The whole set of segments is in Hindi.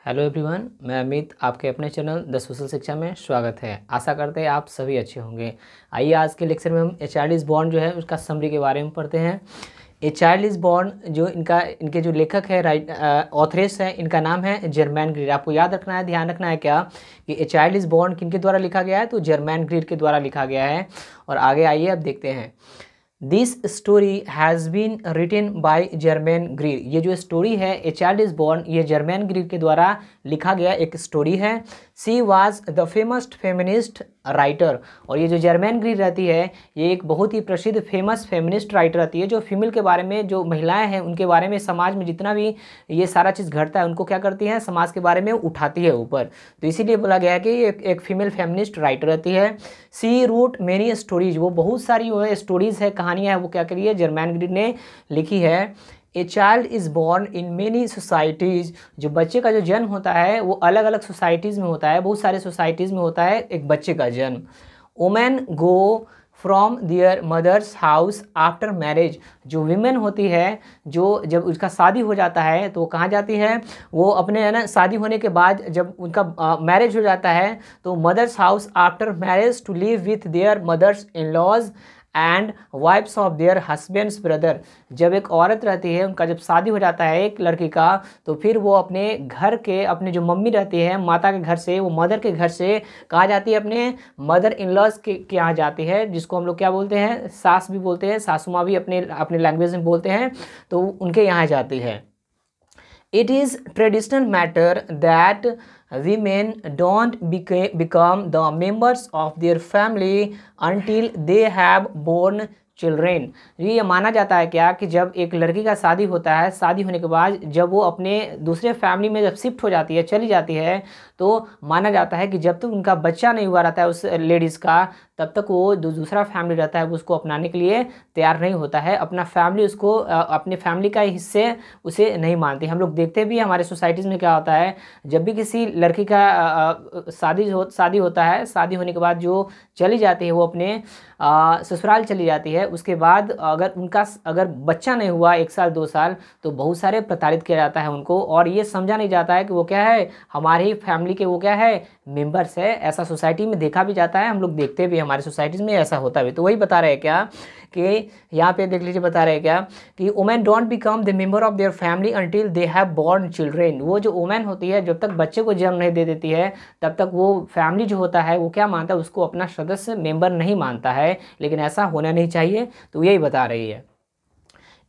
हेलो एवरीवन, मैं अमित आपके अपने चैनल द सोशल शिक्षा में स्वागत है। आशा करते हैं आप सभी अच्छे होंगे। आइए आज के लेक्चर में हम ए चाइल्ड इज़ बॉर्न जो है उसका समरी के बारे में पढ़ते हैं। ए चाइल्ड इज़ बॉर्न जो इनके जो लेखक है ऑथरेस है, इनका नाम है जर्मैन ग्रीर। आपको याद रखना है, ध्यान रखना है क्या कि ए चाइल्ड इज़ बॉर्न किनके द्वारा लिखा गया है, तो जर्मैन ग्रीर के द्वारा लिखा गया है। और आगे आइए अब देखते हैं। This story has been written by Germaine Greer. ये जो स्टोरी है ए चाइल्ड इज़ बॉर्न, ये जर्मैन ग्रीर के द्वारा लिखा गया एक स्टोरी है। She was the famous feminist writer. और ये जो जर्मैन ग्रीर रहती है, ये एक बहुत ही प्रसिद्ध फेमस फेमिनिस्ट राइटर रहती है, जो फीमेल के बारे में, जो महिलाएं हैं उनके बारे में, समाज में जितना भी ये सारा चीज़ घटता है उनको क्या करती हैं, समाज के बारे में उठाती है ऊपर। तो इसीलिए बोला गया है कि ये एक फीमेल फेमिनिस्ट राइटर रहती है। सी रूट मेनी स्टोरीज, वो बहुत सारी वो स्टोरीज़ है, कहानियाँ हैं, वो क्या करी है, जर्मैन ग्रीर ने लिखी है। A child is born in many societies. जो बच्चे का जो जन्म होता है वो अलग अलग सोसाइटीज़ में होता है, बहुत सारे सोसाइटीज़ में होता है एक बच्चे का जन्म। Women go from their mothers house after marriage. जो वीमेन होती है, जो जब उसका शादी हो जाता है तो वो कहाँ जाती है, वो अपने है ना शादी होने के बाद जब उनका मैरिज हो जाता है तो mothers house after marriage to live with their mothers in laws and wives of their husbands brother. जब एक औरत रहती है, उनका जब शादी हो जाता है एक लड़की का, तो फिर वो अपने घर के, अपने जो मम्मी रहती है, माता के घर से, वो मदर के घर से कहाँ जाती है, अपने मदर इन लॉज के यहाँ जाती है, जिसको हम लोग क्या बोलते हैं, सास भी बोलते हैं, सासू माँ भी अपने लैंग्वेज में बोलते हैं, तो उनके यहाँ जाती है। It is traditional matter that women don't become the members of their family until they have born children. ये माना जाता है क्या कि जब एक लड़की का शादी होता है, शादी होने के बाद जब वो अपने दूसरे फैमिली में जब शिफ्ट हो जाती है, चली जाती है, तो माना जाता है कि जब तक उनका बच्चा नहीं हुआ रहता है उस लेडीज़ का, तब तक वो दूसरा फैमिली रहता है उसको अपनाने के लिए तैयार नहीं होता है। अपना फैमिली उसको अपने फैमिली का हिस्से उसे नहीं मानती। हम लोग देखते भी हमारे सोसाइटीज़ में क्या होता है, जब भी किसी लड़की का शादी होता है, शादी होने के बाद जो चली जाती है, वो अपने ससुराल चली जाती है, उसके बाद अगर बच्चा नहीं हुआ 1 साल 2 साल, तो बहुत सारे प्रताड़ित किया जाता है उनको, और ये समझा नहीं जाता है कि वो क्या है, हमारी फैमिली के वो क्या है, मेंबर्स है। ऐसा सोसाइटी में देखा भी जाता है, हम लोग देखते भी, हमारे सोसाइटीज़ में ऐसा होता भी। तो वही बता रहे हैं क्या कि यहाँ पे देख लीजिए, बता रहे हैं क्या कि women don't become the member of their family until they have born children. वो जो वुमेन होती है, जब तक बच्चे को जन्म नहीं दे देती है, तब तक वो फैमिली जो होता है वो क्या मानता है, उसको अपना सदस्य मेंबर नहीं मानता है। लेकिन ऐसा होना नहीं चाहिए, तो यही बता रही है।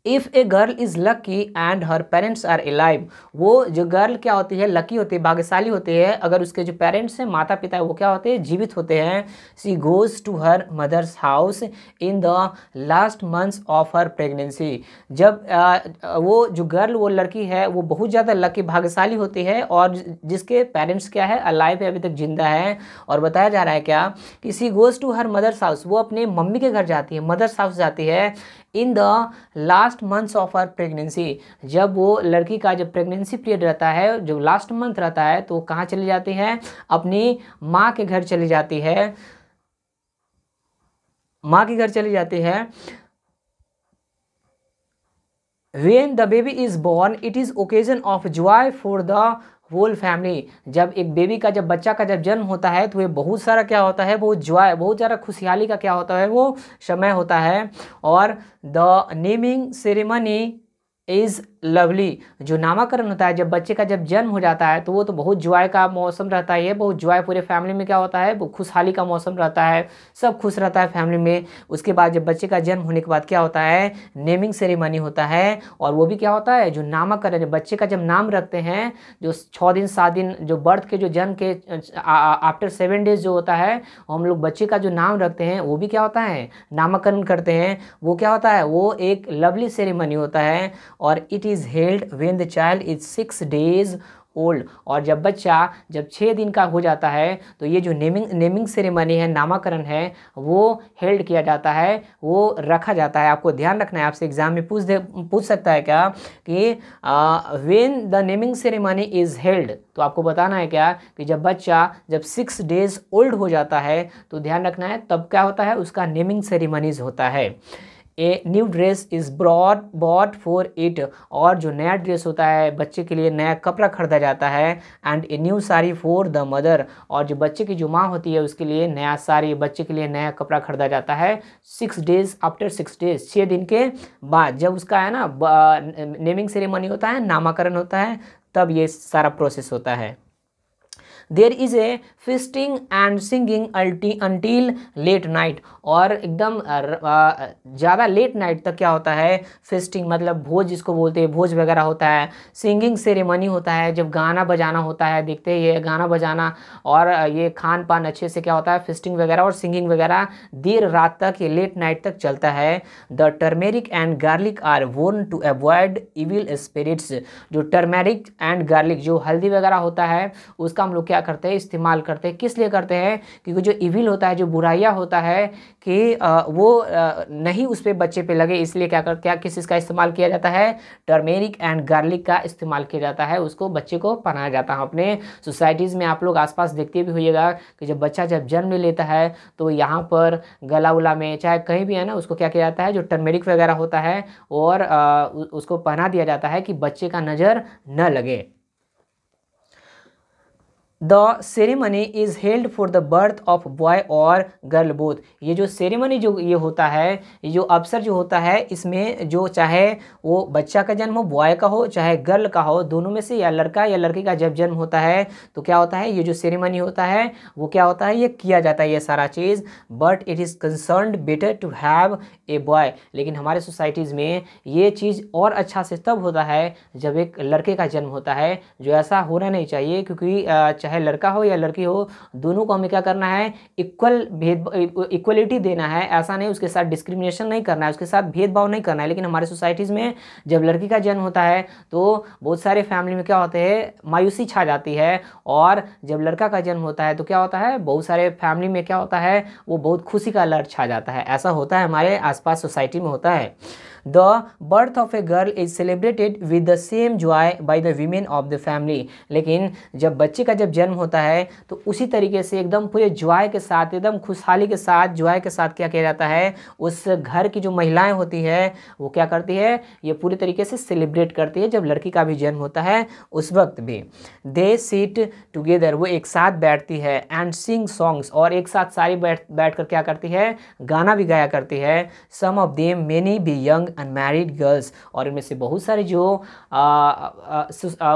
If a girl is lucky and her parents are alive. वो जो गर्ल क्या होती है, लकी होती है, भाग्यशाली होती है, अगर उसके जो पेरेंट्स हैं, माता पिता है, वो क्या होते हैं, जीवित होते हैं। She goes to her mother's house in the last months of her pregnancy. जब वो जो गर्ल, वो लड़की है, वो बहुत ज़्यादा लकी, भाग्यशाली होती है, और जिसके पेरेंट्स क्या है, अलाइव है, अभी तक जिंदा है। और बताया जा रहा है क्या कि she goes to her mother's house, वो अपने मम्मी के घर जाती है, मदर्स हाउस जाती है, in the last months of her pregnancy. जब वो लड़की का जब प्रेगनेंसी पीरियड रहता है, जो लास्ट मंथ रहता है, तो कहाँ चली जाती है, अपनी माँ के घर चली जाती है, माँ के घर चली जाती है। When the baby is born, it is occasion of joy for the whole family. जब एक बेबी का, जब बच्चा का जब जन्म होता है, तो ये बहुत सारा क्या होता है, बहुत जॉय, बहुत ज़्यादा खुशहाली का क्या होता है, वो समय होता है। और the naming ceremony is lovely. जो नामकरण होता है, जब बच्चे का जब जन्म हो जाता है, तो वो तो बहुत जॉय का मौसम रहता है, बहुत जॉय, पूरे फैमिली में क्या होता है, वो खुशहाली का मौसम रहता है, सब खुश रहता है फैमिली में। उसके बाद जब बच्चे का जन्म होने के बाद क्या होता है, नेमिंग सेरेमनी होता है। और वो भी क्या होता है, जो नामकरण, जब बच्चे का जब नाम रखते हैं, जो 6 दिन 7 दिन जो बर्थ के जो जन्म के आफ्टर 7 डेज जो होता है, हम लोग बच्चे का जो नाम रखते हैं, वो भी क्या होता है, नामकरण करते हैं। वो क्या होता है, वो एक लवली सेरेमनी होता है। और it is held when the child is 6 days old. और जब बच्चा जब 6 दिन का हो जाता है, तो ये जो नेमिंग सेरेमनी है, नामकरण है, वो हेल्ड किया जाता है, वो रखा जाता है। आपको ध्यान रखना है, आपसे एग्जाम में पूछ सकता है क्या कि when the naming ceremony is held, तो आपको बताना है क्या कि जब बच्चा जब 6 days ओल्ड हो जाता है, तो ध्यान रखना है, तब क्या होता है, उसका नेमिंग सेरेमनीज होता है। A new dress is bought for it, और जो नया ड्रेस होता है बच्चे के लिए नया कपड़ा खरीदा जाता है। And a new sari for the mother, और जो बच्चे की जो माँ होती है उसके लिए नया साड़ी, बच्चे के लिए नया कपड़ा खरीदा जाता है 6 डेज आफ्टर 6 डेज, 6 दिन के बाद, जब उसका है ना नेमिंग सेरेमनी होता है, नामाकरण होता है, तब ये सारा प्रोसेस होता है। There is a feasting and singing until late night, और एकदम ज़्यादा लेट नाइट तक क्या होता है, फिस्टिंग मतलब भोज जिसको बोलते हैं, भोज वगैरह होता है। सिंगिंग सेरेमनी होता है, जब गाना बजाना होता है, देखते हैं ये गाना बजाना और ये खान पान अच्छे से क्या होता है, फिस्टिंग वगैरह और सिंगिंग वगैरह देर रात तक, ये लेट नाइट तक चलता है। The turmeric and garlic are worn to avoid evil spirits, जो टर्मेरिक एंड गार्लिक जो हल्दी वगैरह होता है उसका हम लोग क्या करते हैं, इस्तेमाल करते हैं। किस लिए करते हैं, क्योंकि जो इविल होता है, जो बुराइयाँ होता है कि वो नहीं उस पर बच्चे पे लगे, इसलिए क्या किस चीज़ का इस्तेमाल किया जाता है, टर्मेरिक एंड गार्लिक का इस्तेमाल किया जाता है, उसको बच्चे को पहनाया जाता है। अपने सोसाइटीज़ में आप लोग आसपास देखते भी होइएगा कि जब बच्चा जब जन्म लेता है तो यहाँ पर गला उला में चाहे कहीं भी है ना, उसको क्या किया जाता है, जो टर्मेरिक वगैरह होता है और उसको पहना दिया जाता है कि बच्चे का नज़र न लगे। The ceremony is held for the birth of boy और गर्ल बोथ, ये जो सेरेमनी जो ये होता है, ये जो अवसर जो होता है, इसमें जो चाहे वो बच्चा का जन्म हो, बॉय का हो चाहे गर्ल का हो, दोनों में से, या लड़का या लड़की का जब जन्म होता है तो क्या होता है, ये जो सेरेमनी होता है वो क्या होता है, ये किया जाता है ये सारा चीज़। But it is concerned better to have a boy, लेकिन हमारे सोसाइटीज़ में ये चीज़ और अच्छा से तब होता है जब एक लड़के का जन्म होता है, जो ऐसा होना नहीं चाहिए, क्योंकि चाहे लड़का हो या लड़की हो, दोनों को हमें क्या करना है, इक्वलिटी देना है। ऐसा नहीं उसके साथ डिस्क्रिमिनेशन नहीं करना है, उसके साथ भेदभाव नहीं करना है। लेकिन हमारे सोसाइटीज़ में जब लड़की का जन्म होता है तो बहुत सारे फैमिली में क्या होते हैं, मायूसी छा जाती है, और जब लड़का का जन्म होता है तो क्या होता है, बहुत सारे फैमिली में क्या होता है, वो बहुत खुशी का लहर छा जाता है। ऐसा होता है हमारे आसपास सोसाइटी में होता है। The birth of a girl is celebrated with the same Joy by the women of the family, लेकिन जब बच्चे का जब जन्म होता है तो उसी तरीके से एकदम पूरे जॉय के साथ, एकदम खुशहाली के साथ, जॉय के साथ क्या किया जाता है, उस घर की जो महिलाएं होती है वो क्या करती है, ये पूरी तरीके से सेलिब्रेट करती है। जब लड़की का भी जन्म होता है उस वक्त भी दे सिट टुगेदर, वो एक साथ बैठती है, एंड सिंग सॉन्ग्स, और एक साथ सारी बैठ कर क्या करती है, गाना भी गाया करती है। Some of them many be young unmarried girls, और इनमें से बहुत सारे जो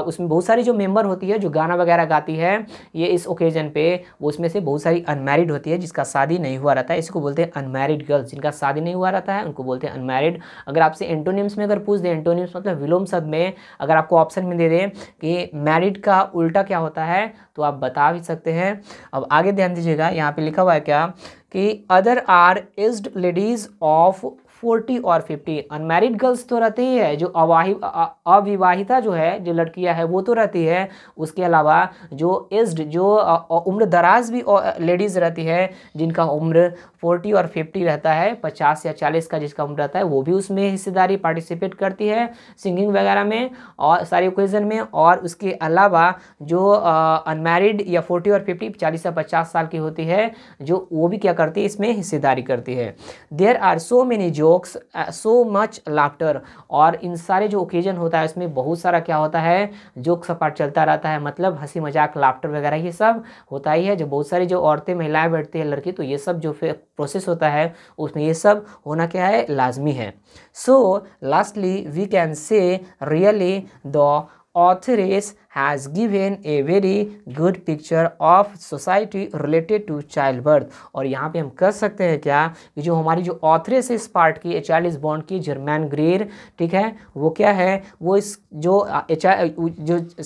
उसमें बहुत सारी जो मेंबर होती है जो गाना वगैरह गाती है ये इस ओकेजन पे, वो उसमें से बहुत सारी अनमैरिड होती है, जिसका शादी नहीं हुआ रहता है, इसको बोलते हैं अनमैरिड गर्ल्स। जिनका शादी नहीं हुआ रहता है उनको बोलते हैं अनमैरिड। अगर आपसे एंटोनिम्स में अगर पूछ दें, एंटोनिम्स मतलब विलोम शब्द में अगर आपको ऑप्शन में दे दें कि मैरिड का उल्टा क्या होता है तो आप बता भी सकते हैं। अब आगे ध्यान दीजिएगा, यहाँ पे लिखा हुआ है क्या कि other are aged ladies of 40 और 50, अनमैरिड गर्ल्स तो रहती ही है, जो अविवाहिता जो है, जो लड़कियां है वो तो रहती है। उसके अलावा जो एज्ड, जो उम्र दराज भी लेडीज़ रहती है, जिनका उम्र 40 और 50 रहता है, 50 या 40 का जिसका उम्र रहता है, वो भी उसमें हिस्सेदारी पार्टिसिपेट करती है सिंगिंग वगैरह में और सारे ओकेजन में। और उसके अलावा जो अनमैरिड या 40 और 50, 40 या 50 साल की होती है, जो वो भी क्या करती है, इसमें हिस्सेदारी करती है। There are so many jokes, so much laughter, और इन सारे जो ओकेजन होता है उसमें बहुत सारा क्या होता है, जोक सपाट चलता रहता है, मतलब हंसी मजाक, लाफ्टर वगैरह ये सब होता ही है। जब बहुत सारी जो औरतें महिलाएं बैठती है, लड़की, तो ये सब जो प्रोसेस होता है उसमें ये सब होना क्या है, लाजमी है। So lastly we can say really the authoress has given a very good picture of society related to childbirth। और यहाँ पे हम कर सकते हैं क्या कि जो हमारी जो ऑथरेस है इस पार्ट की, चार्ल्स बॉन्ड की, जर्मैन ग्रेर, ठीक है, वो क्या है, वो इस जो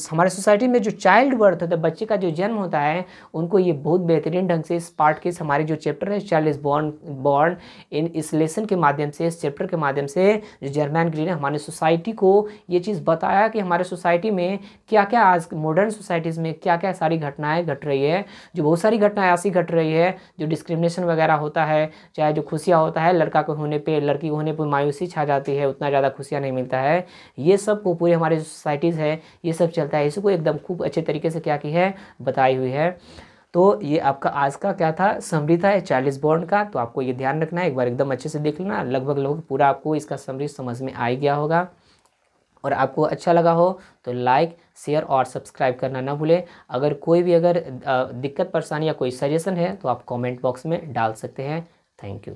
हमारे सोसाइटी में जो चाइल्ड बर्थ होता है, बच्चे का जो जन्म होता है, उनको ये बहुत बेहतरीन ढंग से इस पार्ट के हमारे जो चैप्टर है चार्ल्स बॉन्ड इन इस लेसन के माध्यम से, इस चैप्टर के माध्यम से जो जर्मैन ग्रेर है हमारे सोसाइटी को ये चीज़ बताया कि हमारे सोसाइटी में क्या क्या आज मॉडर्न सोसाइटीज़ में क्या क्या सारी घटनाएं घट रही है। जो बहुत सारी घटनाएं ऐसी घट रही है, जो डिस्क्रिमिनेशन वगैरह होता है, चाहे जो खुशियां होता है, लड़का को होने पे, लड़की को होने पे मायूसी छा जाती है, उतना ज़्यादा खुशियां नहीं मिलता है, ये सब को पूरी हमारे सोसाइटीज़ है ये सब चलता है। इसको एकदम खूब अच्छे तरीके से क्या की है, बताई हुई है। तो ये आपका आज का क्या था, समरी था चार्ल्स बॉन्ड का। तो आपको ये ध्यान रखना है, एक बार एकदम अच्छे से देख लेना, लगभग पूरा आपको इसका समरी समझ में आ गया होगा। और आपको अच्छा लगा हो तो लाइक, शेयर और सब्सक्राइब करना ना भूलें। अगर कोई भी दिक्कत, परेशानी या कोई सजेशन है तो आप कमेंट बॉक्स में डाल सकते हैं। Thank you.